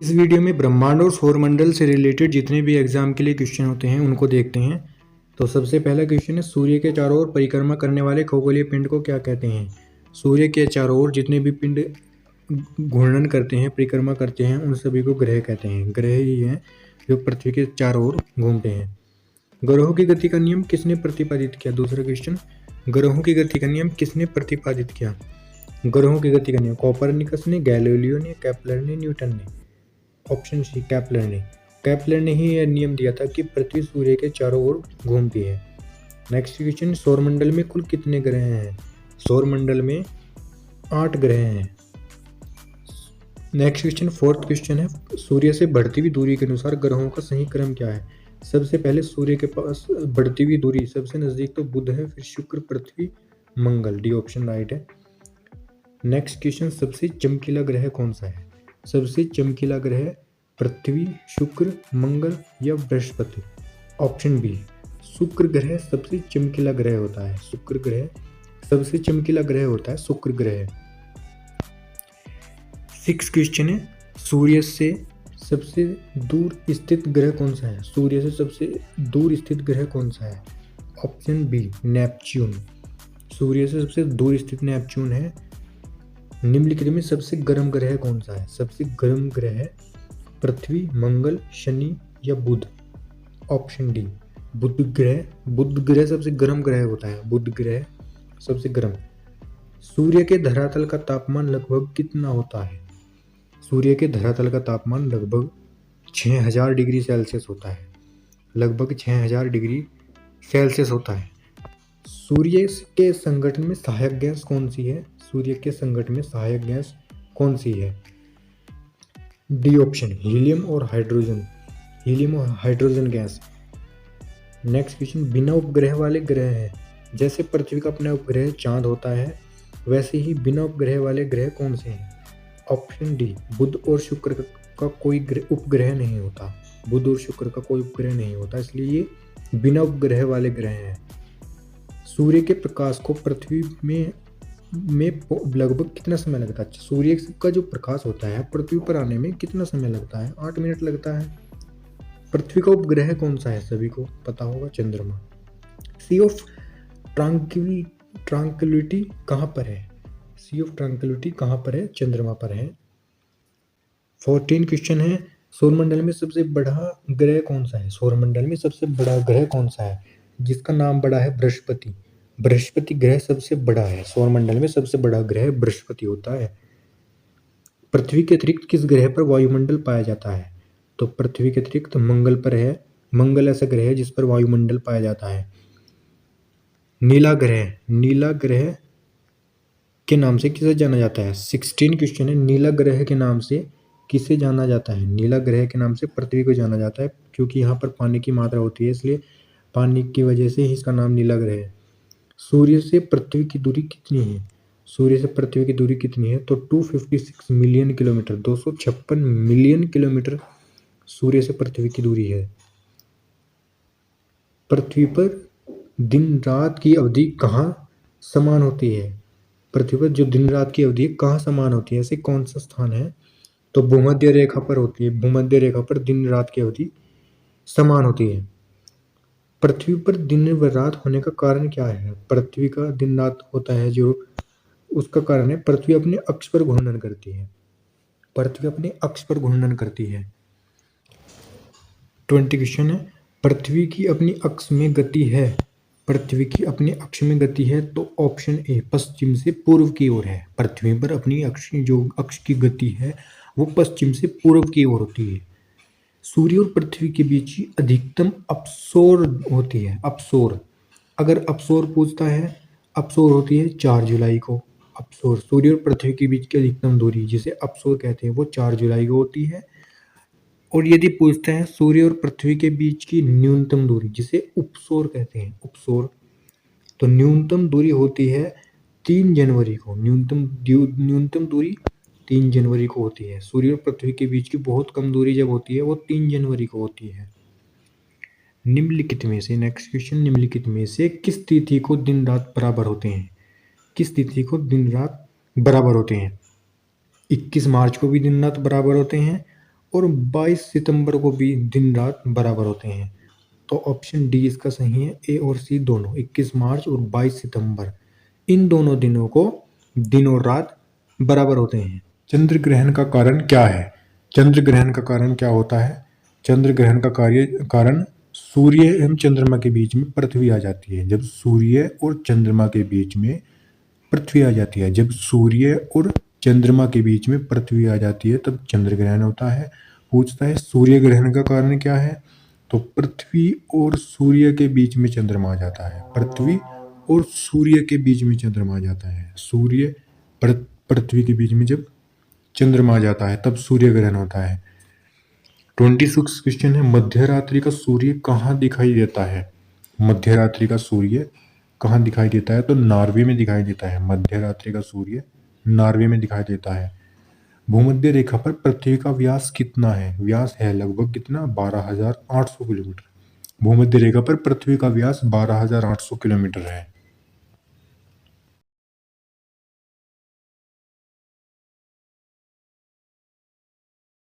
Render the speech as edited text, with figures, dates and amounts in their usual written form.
इस वीडियो में ब्रह्मांड और सौरमंडल से रिलेटेड जितने भी एग्जाम के लिए क्वेश्चन होते हैं उनको देखते हैं। तो सबसे पहला क्वेश्चन है, सूर्य के चारों ओर परिक्रमा करने वाले खगोलीय पिंड को क्या कहते हैं। सूर्य के चारों ओर जितने भी पिंड घूर्णन करते हैं, परिक्रमा करते हैं, उन सभी को ग्रह कहते हैं। ग्रह ही हैं जो पृथ्वी के चारों ओर घूमते हैं। ग्रहों की गति का नियम किसने प्रतिपादित किया। दूसरा क्वेश्चन, ग्रहों की गति का नियम किसने प्रतिपादित किया। ग्रहों की गति का नियम कोपरनिकस ने, गैलीलियो ने, केपलर ने, न्यूटन ने। ऑप्शन सी, केपलर ने। केपलर ने ही यह नियम दिया था कि पृथ्वी सूर्य के चारों ओर घूमती है। नेक्स्ट क्वेश्चन, सौरमंडल में कुल कितने ग्रह हैं। सौरमंडल में 8 ग्रह हैं। नेक्स्ट क्वेश्चन, फोर्थ क्वेश्चन है, सूर्य से बढ़ती हुई दूरी के अनुसार ग्रहों का सही क्रम क्या है। सबसे पहले सूर्य के पास बढ़ती हुई दूरी सबसे नजदीक तो बुध है, फिर शुक्र, पृथ्वी, मंगल। डी ऑप्शन राइट है। नेक्स्ट क्वेश्चन, सबसे चमकीला ग्रह कौन सा है। सबसे चमकीला ग्रह पृथ्वी, शुक्र, मंगल या बृहस्पति। ऑप्शन बी, शुक्र ग्रह सबसे चमकीला ग्रह होता है। शुक्र ग्रह सबसे चमकीला ग्रह होता है, शुक्र ग्रह। 6 क्वेश्चन है, सूर्य से सबसे दूर स्थित ग्रह कौन सा है। सूर्य से सबसे दूर स्थित ग्रह कौन सा है। Option B, Neptune. सूर्य से सबसे दूर स्थित नेपच्यून है। निम्नलिखित में सबसे गर्म ग्रह कौन सा है। सबसे गर्म ग्रह पृथ्वी, मंगल, शनि या बुध। ऑप्शन डी, बुध ग्रह। बुध ग्रह सबसे गर्म ग्रह होता है। बुध ग्रह सबसे गर्म। सूर्य के धरातल का तापमान लगभग कितना होता है। सूर्य के धरातल का तापमान लगभग 6000 डिग्री सेल्सियस होता है। लगभग 6000 डिग्री सेल्सियस होता है। सूर्य के संगठन में सहायक गैस कौन सी है। सूर्य के संगठन में सहायक गैस कौन सी है। डी ऑप्शन, हीलियम और हाइड्रोजन। हीलियम और हाइड्रोजन गैस। नेक्स्ट क्वेश्चन, बिना उपग्रह वाले ग्रह हैं। जैसे पृथ्वी का अपना उपग्रह चांद होता है, वैसे ही बिना उपग्रह वाले ग्रह कौन से हैं। ऑप्शन डी, बुध और शुक्र का कोई उपग्रह नहीं होता। बुध और शुक्र का कोई उपग्रह नहीं होता, इसलिए ये बिना उपग्रह वाले ग्रह हैं। सूर्य के प्रकाश को पृथ्वी में लगभग कितना समय लगता है। सूर्य का जो प्रकाश होता है पृथ्वी पर आने में कितना समय लगता है। 8 मिनट लगता है। पृथ्वी का उपग्रह कौन सा है, सभी को पता होगा, चंद्रमा। सी ऑफ ट्रांक्विलिटी कहाँ पर है। सी ऑफ ट्रांक्विलिटी कहाँ पर है, चंद्रमा पर है। 14 क्वेश्चन है, सौरमंडल में सबसे बड़ा ग्रह कौन सा है। सौरमंडल में सबसे बड़ा ग्रह कौन सा है, जिसका नाम बड़ा है बृहस्पति। बृहस्पति ग्रह सबसे बड़ा है। सौरमंडल में सबसे बड़ा ग्रह बृहस्पति होता है। पृथ्वी के अतिरिक्त किस ग्रह पर वायुमंडल पाया जाता है। तो पृथ्वी के अतिरिक्त मंगल पर है। मंगल ऐसा ग्रह है जिस पर वायुमंडल पाया जाता है। नीला ग्रह, नीला ग्रह के नाम से किसे जाना जाता है। 16 क्वेश्चन है, नीला ग्रह के नाम से किसे जाना जाता है। नीला ग्रह के नाम से पृथ्वी को जाना जाता है, क्योंकि यहाँ पर पानी की मात्रा होती है, इसलिए पानी की वजह से ही इसका नाम नीला ग्रह है। सूर्य से पृथ्वी की दूरी कितनी है। सूर्य से पृथ्वी की दूरी कितनी है, तो 256 मिलियन किलोमीटर, 256 मिलियन किलोमीटर सूर्य से पृथ्वी की दूरी है। पृथ्वी पर दिन रात की अवधि कहाँ समान होती है। पृथ्वी पर जो दिन रात की अवधि कहाँ समान होती है, ऐसे कौन सा स्थान है, तो भूमध्य रेखा पर होती है। भूमध्य रेखा पर दिन रात की अवधि समान होती है। पृथ्वी पर दिन व रात होने का कारण क्या है। पृथ्वी का दिन रात होता है जो, उसका कारण है पृथ्वी अपने अक्ष पर घूर्णन करती है। पृथ्वी अपने अक्ष पर घूर्णन करती है। 20 क्वेश्चन है, पृथ्वी की अपनी अक्ष में गति है। पृथ्वी की अपने अक्ष में गति है, तो ऑप्शन ए, पश्चिम से पूर्व की ओर है। पृथ्वी पर अपनी अक्ष की गति है वो पश्चिम से पूर्व की ओर होती है। सूर्य और पृथ्वी के बीच की अधिकतम अपसोर होती है। अपसोर, अगर अपसोर पूछता है, अपसोर होती है 4 जुलाई को। अपसोर, सूर्य और पृथ्वी के बीच की अधिकतम दूरी जिसे अपसोर कहते हैं, वो 4 जुलाई को होती है। और यदि पूछते हैं सूर्य और पृथ्वी के बीच की न्यूनतम दूरी, जिसे उपसोर कहते हैं, उपसोर, तो न्यूनतम दूरी होती है 3 जनवरी को। न्यूनतम दूरी 3 जनवरी को होती है। सूर्य और पृथ्वी के बीच की बहुत कम दूरी जब होती है वो 3 जनवरी को होती है। निम्नलिखित में से, नेक्स्ट क्वेश्चन, निम्नलिखित में से किस तिथि को दिन रात बराबर होते हैं। किस तिथि को दिन रात बराबर होते हैं। 21 मार्च को भी दिन रात बराबर होते हैं और 22 सितंबर को भी दिन रात बराबर होते हैं। तो ऑप्शन डी इसका सही है, ए और सी दोनों, 21 मार्च और 22 सितंबर, इन दोनों दिनों को दिन और रात बराबर होते हैं। चंद्र ग्रहण का कारण क्या है? चंद्र ग्रहण का कारण क्या होता है? चंद्र ग्रहण का कारण सूर्य एवं चंद्रमा के बीच में पृथ्वी आ जाती है। जब सूर्य और चंद्रमा के बीच में पृथ्वी आ जाती है, जब सूर्य और चंद्रमा के बीच में पृथ्वी आ जाती है तब चंद्र ग्रहण होता है। पूछता है सूर्य ग्रहण का कारण क्या है? तो पृथ्वी और सूर्य के बीच में चंद्रमा आ जाता है। पृथ्वी और सूर्य के बीच में चंद्रमा आ जाता है। सूर्य पृथ्वी के बीच में जब चंद्रमा आ जाता है तब सूर्य ग्रहण होता है। 26 क्वेश्चन है, मध्य रात्रि का सूर्य कहाँ दिखाई देता है? मध्य रात्रि का सूर्य कहाँ दिखाई देता है? तो नॉर्वे में दिखाई देता है। मध्य रात्रि का सूर्य नॉर्वे में दिखाई देता है। भूमध्य रेखा पर पृथ्वी का व्यास कितना है? व्यास है लगभग कितना? 12,800 किलोमीटर। भूमध्य रेखा पर पृथ्वी का व्यास 12,800 किलोमीटर है।